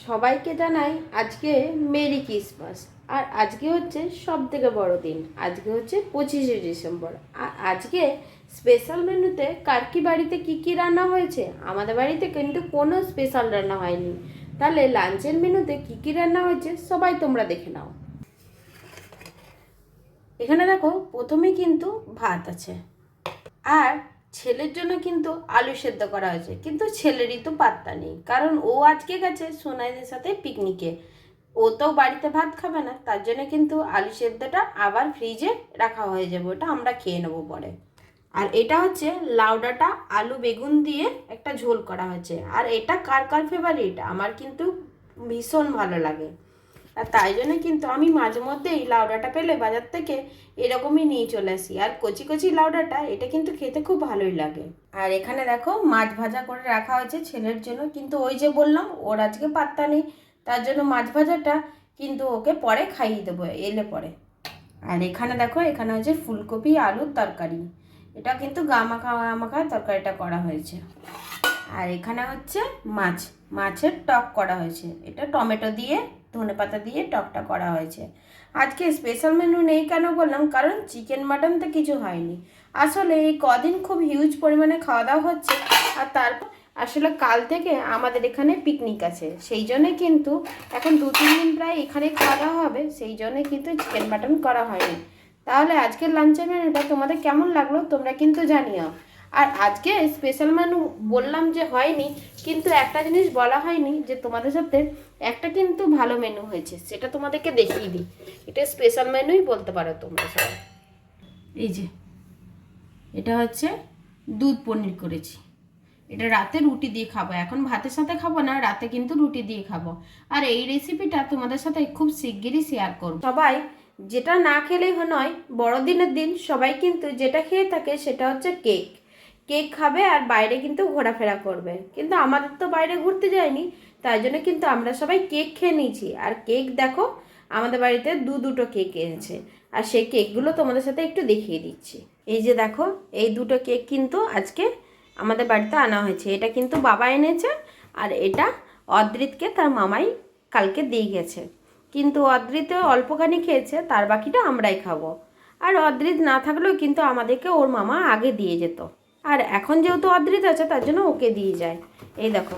সবাইকে জানাই আজকে মেরি ক্রিসমাস। আর আজকে হচ্ছে সব থেকে বড় দিন, আজকে হচ্ছে 25শে ডিসেম্বর। আর আজকে স্পেশাল মেনুতে কার কি বাড়িতে কী কী রান্না হয়েছে? আমাদের বাড়িতে কিন্তু কোনো স্পেশাল রান্না হয়নি। তাহলে লাঞ্চের মেনুতে কী কী রান্না হয়েছে সবাই তোমরা দেখে নাও। এখানে দেখো, প্রথমেই কিন্তু ভাত আছে, আর ছেলের জন্য কিন্তু আলু সেদ্ধ করা হয়েছে। কিন্তু ছেলেরই তো পাত্তা নেই, কারণ ও আজকে গেছে সোনাইদের সাথে পিকনিকে। ও তো বাড়িতে ভাত খাবে না, তার জন্য কিন্তু আলু সেদ্ধটা আবার ফ্রিজে রাখা হয়ে যাবে, ওটা আমরা খেয়ে নেবো পরে। আর এটা হচ্ছে লাউ ডাঁটা আলু বেগুন দিয়ে একটা ঝোল করা হয়েছে। আর এটা কার কার ফেভারিট? আমার কিন্তু ভীষণ ভালো লাগে। আর তাই জন্য কিন্তু আমি মাঝে মধ্যে এই লাউ ডাঁটা পেলে বাজার থেকে এরকমই নিয়ে চলে আসি। আর কচি কচি লাউ ডাঁটা এটা কিন্তু খেতে খুব ভালোই লাগে। আর এখানে দেখো, মাছ ভাজা করে রাখা হয়েছে ছেলের জন্য, কিন্তু ওই যে বললাম ওর আজকে পাত্তা নেই, তার জন্য মাছ ভাজাটা কিন্তু ওকে পরে খাইয়ে দেবো এলে পরে। আর এখানে দেখো, এখানে হচ্ছে ফুলকপি আলুর তরকারি, এটা কিন্তু গামাখা গামাখা তরকারিটা করা হয়েছে। আর এখানে হচ্ছে মাছের টক করা হয়েছে, এটা টমেটো দিয়ে ধনেপাতা দিয়ে টকটা করা হয়েছে। আজকে স্পেশাল মেনু নেই কেন বললাম, কারণ চিকেন মাটন তো কিছু হয়নি। আসলে এই কদিন খুব হিউজ পরিমাণে খাওয়া দাওয়া হচ্ছে। আর তারপর আসলে কাল থেকে আমাদের এখানে পিকনিক আছে, সেই জন্যে কিন্তু এখন 2-3 দিন প্রায় এখানে খাওয়া দাওয়া হবে, সেই জন্যে কিন্তু চিকেন মাটন করা হয়নি। তাহলে আজকের লাঞ্চের মেনুটা তোমাদের কেমন লাগলো তোমরা কিন্তু জানিও। আর আজকে স্পেশাল মেনু বললাম যে হয়নি, কিন্তু একটা জিনিস বলা হয়নি যে তোমাদের সাথে একটা কিন্তু ভালো মেনু হয়েছে, সেটা তোমাদেরকে দেখিয়ে দিই। এটা স্পেশাল মেনুই বলতে পারো তোমরা সবাই। এই যে এটা হচ্ছে দুধ পনির করেছি, এটা রাতে রুটি দিয়ে খাবো, এখন ভাতের সাথে খাবো না, রাতে কিন্তু রুটি দিয়ে খাবো। আর এই রেসিপিটা তোমাদের সাথে খুব শিগগিরই শেয়ার করবো। সবাই যেটা না খেলেই নয়, বড়দিনের দিন সবাই কিন্তু যেটা খেয়ে থাকে সেটা হচ্ছে কেক। কেক খাবে আর বাইরে কিন্তু ঘোরাফেরা করবে, কিন্তু আমাদের তো বাইরে ঘুরতে যায়নি, তাই জন্য কিন্তু আমরা সবাই কেক খেয়ে নিয়েছি। আর কেক দেখো, আমাদের বাড়িতে দুটো কেক এনেছে, আর সেই কেকগুলো তোমাদের সাথে একটু দেখিয়ে দিচ্ছি। এই যে দেখো, এই দুটো কেক কিন্তু আজকে আমাদের বাড়িতে আনা হয়েছে। এটা কিন্তু বাবা এনেছে, আর এটা অদ্রিতকে তার মামাই কালকে দিয়ে গেছে। কিন্তু অদ্রিত অল্পখানি খেয়েছে, তার বাকিটা আমরাই খাবো। আর অদ্রিত না থাকলেও কিন্তু আমাদেরকে ওর মামা আগে দিয়ে যেত, আর এখন যেহেতু অদ্রিত আছে তার জন্য ওকে দিয়ে যায়। এই দেখো,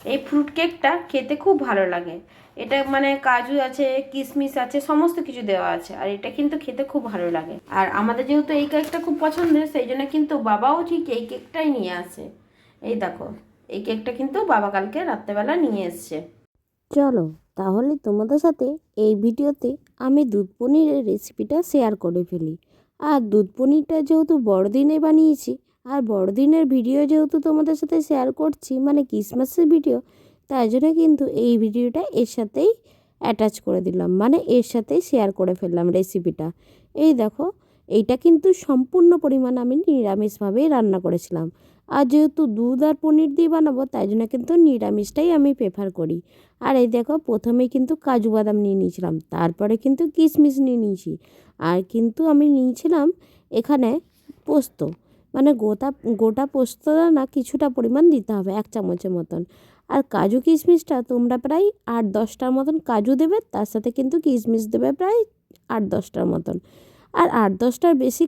এই ফ্রুট কেকটা খেতে খুব ভালো লাগে। এটা মানে কাজু আছে, কিশমিশ আছে, সমস্ত কিছু দেওয়া আছে, আর এটা কিন্তু খেতে খুব ভালো লাগে। আর আমাদের যেহেতু এই কেকটা খুব পছন্দের, সেই জন্য কিন্তু বাবাও ঠিক এই কেকটাই নিয়ে আসে। এই দেখো, এই কেকটা কিন্তু বাবা কালকে রাত্রেবেলা নিয়ে এসছে। চলো তাহলে তোমাদের সাথে এই ভিডিওতে আমি দুধ পনিরের রেসিপিটা শেয়ার করে ফেলি। আর দুধ পনিরটা যেহেতু বড়দিনে বানিয়েছি, আর বড়দিনের ভিডিও যেহেতু তোমাদের সাথে শেয়ার করছি, মানে ক্রিসমাসের ভিডিও, তাই জন্য কিন্তু এই ভিডিওটা এর সাথেই অ্যাটাচ করে দিলাম, মানে এর সাথেই শেয়ার করে ফেললাম রেসিপিটা। এই দেখো, এইটা কিন্তু সম্পূর্ণ পরিমাণ আমি নিরামিষভাবেই রান্না করেছিলাম। আর যেহেতু দুধ আর পনির দিয়ে বানাবো, তাই জন্য কিন্তু নিরামিষটাই আমি প্রেফার করি। আর এই দেখো, প্রথমে কিন্তু কাজু বাদাম নিয়ে নিয়েছিলাম, তারপরে কিন্তু কিশমিশ নিয়ে নিয়েছি, আর কিন্তু আমি নিয়েছিলাম এখানে পোস্ত, মানে গোটা গোটা পোস্ত না কিছুটা পরিমাণ দিতে হবে, 1 চামচের মতন। আর কাজু কিশমিশটা তোমরা প্রায় 8-10টার মতন কাজু দেবে, তার সাথে কিন্তু কিশমিশ দেবে প্রায় 8-10টার মতন। আর 8-10টার বেশি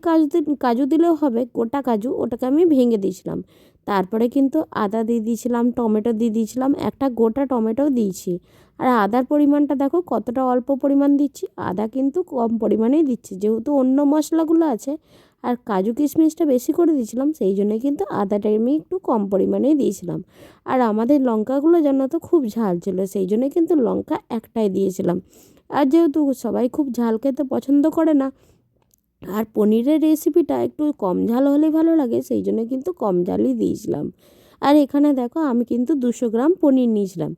কাজু দিলেও হবে, গোটা কাজু, ওটাকে আমি ভেঙে দিয়েছিলাম। তারপরে কিন্তু আদা দিয়ে দিয়েছিলাম, টমেটো দিয়ে দিয়েছিলাম, একটা গোটা টমেটোও দিয়েছি। আর আদার পরিমাণটা দেখো কতটা অল্প পরিমাণ দিচ্ছি, আদা কিন্তু কম পরিমাণেই দিচ্ছি, যেহেতু অন্য মশলাগুলো আছে। আর কাজু কিশমিশটা বেশি করে দিয়েছিলাম, সেই জন্যই কিন্তু আদাটা আমি একটু কম পরিমাণেই দিয়েছিলাম। আর আমাদের লঙ্কাগুলো যেন তো খুব ঝাল ছিল, সেই জন্যই কিন্তু লঙ্কা একটাই দিয়েছিলাম। আর যেহেতু সবাই খুব ঝাল খেতে পছন্দ করে না, আর পনিরের রেসিপিটা একটু কম ঝাল হলেই ভালো লাগে, সেই জন্য কিন্তু কম ঝালই দিয়েছিলাম। আর এখানে দেখো, আমি কিন্তু 200 গ্রাম পনির নিয়েছিলাম,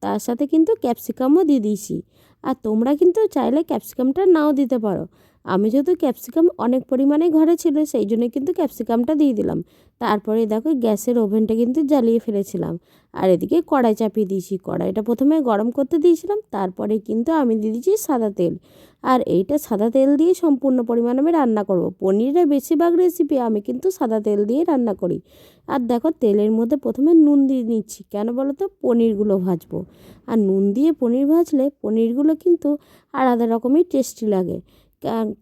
তার সাথে কিন্তু ক্যাপসিকামও দিয়ে দিয়েছি। আর তোমরা কিন্তু চাইলে ক্যাপসিকামটা নাও দিতে পারো। আমি যেহেতু ক্যাপসিকাম অনেক পরিমাণে ঘরে ছিল সেই জন্য কিন্তু ক্যাপসিকামটা দিয়ে দিলাম। তারপরে দেখো গ্যাসের ওভেনটা কিন্তু জ্বালিয়ে ফেলেছিলাম। আর এদিকে কড়াই চাপিয়ে দিয়েছি, কড়াইটা প্রথমে গরম করতে দিয়েছিলাম, তারপরে কিন্তু আমি দিয়ে দিয়েছি সাদা তেল। আর এইটা সাদা তেল দিয়ে সম্পূর্ণ পরিমাণে আমি রান্না করব। পনিরের বেশিরভাগ রেসিপি আমি কিন্তু সাদা তেল দিয়ে রান্না করি। আর দেখো তেলের মধ্যে প্রথমে নুন দিয়ে নিচ্ছি, কেন বলো তো, পনিরগুলো ভাজবো। আর নুন দিয়ে পনির ভাজলে পনিরগুলো কিন্তু আলাদা রকমই টেস্টি লাগে।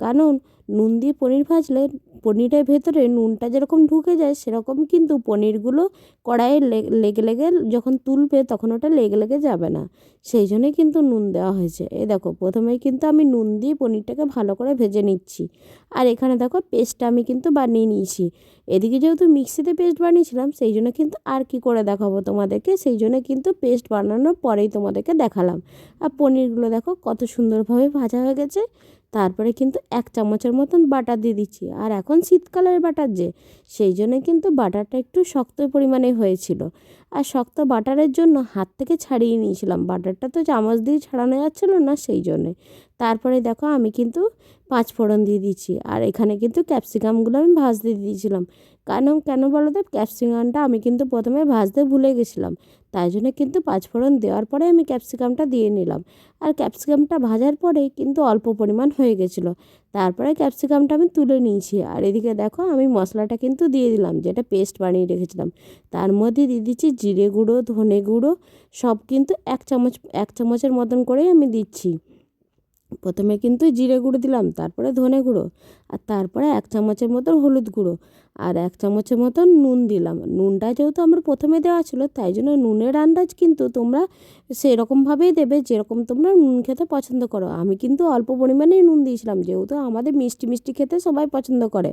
কারণ নুন দিয়ে পনির ভাজলে পনিরের ভেতরে নুনটা যেরকম ঢুকে যায় সেরকম কিন্তু পনিরগুলো কড়াইয়ে লেগে লেগে যখন তুলবে তখন ওটা লেগে লেগে যাবে না, সেই জন্যই কিন্তু নুন দেওয়া হয়েছে। এই দেখো প্রথমেই কিন্তু আমি নুন দিয়ে পনিরটাকে ভালো করে ভেজে নিচ্ছি। আর এখানে দেখো পেস্টটা আমি কিন্তু বানিয়ে নিয়েছি। এদিকে যেহেতু মিক্সিতে পেস্ট বানিয়েছিলাম সেই জন্য কিন্তু আর কি করে দেখাবো তোমাদেরকে, সেই জন্য কিন্তু পেস্ট বানানোর পরেই তোমাদেরকে দেখালাম। আর পনিরগুলো দেখো কত সুন্দরভাবে ভাজা হয়ে গেছে। তারপরে কিন্তু 1 চামচের মতন বাটার দিয়ে দিচ্ছি। আর এখন শীতকালের বাটার যে, সেই জন্যে কিন্তু বাটারটা একটু শক্ত পরিমাণে হয়েছিল। আর শক্ত বাটারের জন্য হাত থেকে ছাড়িয়ে নিয়েছিলাম, বাটারটা তো চামচ দিয়ে ছাড়ানো যাচ্ছিলো না, সেই জন্যে। তারপরে দেখো আমি কিন্তু 5 ফোড়ন দিয়ে দিচ্ছি। আর এখানে কিন্তু ক্যাপসিকামগুলো আমি ভাজতে দিয়েছিলাম। কেন বলো তো, ক্যাপসিকামটা আমি কিন্তু প্রথমে ভাজতে ভুলে গেছিলাম, তাই জন্য কিন্তু 5 ফোড়ন দেওয়ার পরে আমি ক্যাপসিকামটা দিয়ে নিলাম। আর ক্যাপসিকামটা ভাজার পরে কিন্তু অল্প পরিমাণ হয়ে গেছিলো, তারপরে ক্যাপসিকামটা আমি তুলে নিয়েছি। আর এদিকে দেখো আমি মশলাটা কিন্তু দিয়ে দিলাম, যেটা পেস্ট বানিয়ে রেখেছিলাম। তার মধ্যে দিয়ে দিচ্ছি জিরে গুঁড়ো, ধনে গুঁড়ো, সব কিন্তু 1 চামচের মতন করেই আমি দিচ্ছি। প্রথমে কিন্তু জিরে গুঁড়ো দিলাম, তারপরে ধনে গুঁড়ো, আর তারপরে 1 চামচের মতন হলুদ গুঁড়ো, আর 1 চামচের মতন নুন দিলাম। নুনটা যেহেতু আমার প্রথমে দেওয়া ছিল তাই জন্য নুনের আন্দাজ কিন্তু তোমরা সেরকমভাবেই দেবে যেরকম তোমরা নুন খেতে পছন্দ করো। আমি কিন্তু অল্প পরিমাণেই নুন দিয়েছিলাম, যেহেতু আমাদের মিষ্টি মিষ্টি খেতে সবাই পছন্দ করে।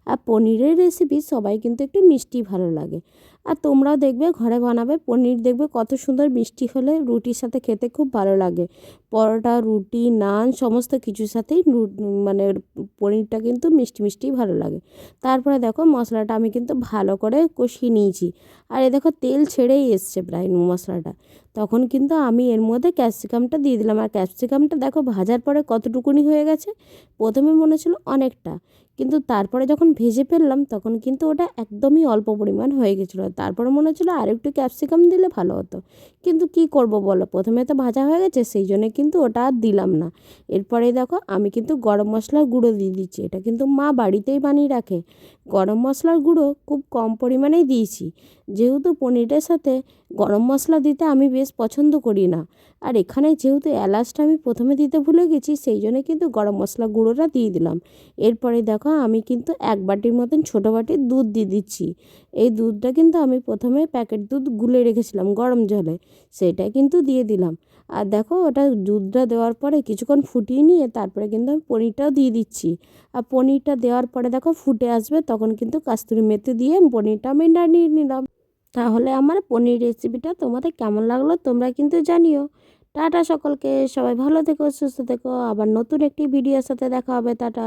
আর পনিরের রেসিপি সবাই কিন্তু একটু মিষ্টি ভালো লাগে। আর তোমরাও দেখবে ঘরে বানাবে, পনির দেখবে কত সুন্দর মিষ্টি হলে রুটির সাথে খেতে খুব ভালো লাগে। পরোটা, রুটি, নান সমস্ত কিছুর সাথেই মানে পনিরটা কিন্তু মিষ্টি মিষ্টিই ভালো লাগে। তারপরে দেখো মশলাটা আমি কিন্তু ভালো করে কষিয়ে নিয়েছি। আর এ দেখো তেল ছেড়েই এসছে প্রায় মশলাটা, তখন কিন্তু আমি এর মধ্যে ক্যাপসিকামটা দিয়ে দিলাম। আর ক্যাপসিকামটা দেখো ভাজার পরে কতটুকুনি হয়ে গেছে, প্রথমে মনে ছিল অনেকটা, কিন্তু তারপরে যখন ভেজে ফেললাম তখন কিন্তু ওটা একদমই অল্প পরিমাণ হয়ে গেছিলো। তারপরে মনে হচ্ছিলো আর একটু ক্যাপসিকাম দিলে ভালো হতো, কিন্তু কি করব বলো, প্রথমে তো ভাজা হয়ে গেছে সেই জন্য কিন্তু ওটা আর দিলাম না। এরপরে দেখো আমি কিন্তু গরম মশলার গুঁড়ো দিয়ে দিচ্ছি, এটা কিন্তু মা বাড়িতেই বানিয়ে রাখে। গরম মশলার গুঁড়ো খুব কম পরিমাণেই দিয়েছি, যেহেতু পনিরের সাথে গরম মশলা দিতে আমি বেশ পছন্দ করি না। আর এখানে যেহেতু এলাচটা আমি প্রথমে দিতে ভুলে গেছি সেই জন্য কিন্তু গরম মশলা গুঁড়োটা দিয়ে দিলাম। এরপরে দেখো আমি কিন্তু 1 বাটির মতন ছোটো বাটির দুধ দিয়ে দিচ্ছি। এই দুধটা কিন্তু আমি প্রথমে প্যাকেট দুধ গুলে রেখেছিলাম গরম জলে, সেটা কিন্তু দিয়ে দিলাম। আর দেখো ওটা দুধটা দেওয়ার পরে কিছুক্ষণ ফুটিয়ে নিয়ে তারপরে কিন্তু আমি পনিরটাও দিয়ে দিচ্ছি। আর পনিরটা দেওয়ার পরে দেখো ফুটে আসবে, তখন কিন্তু কাস্তুরি মেথি দিয়ে পনিরটা আমি নামিয়ে নিলাম। তাহলে আমার পনির রেসিপিটা তোমাদের কেমন লাগলো তোমরা কিন্তু জানিও। টাটা সকলকে, সবাই ভালো থেকো, সুস্থ থেকো, আবার নতুন একটি ভিডিওর সাথে দেখা হবে। টাটা।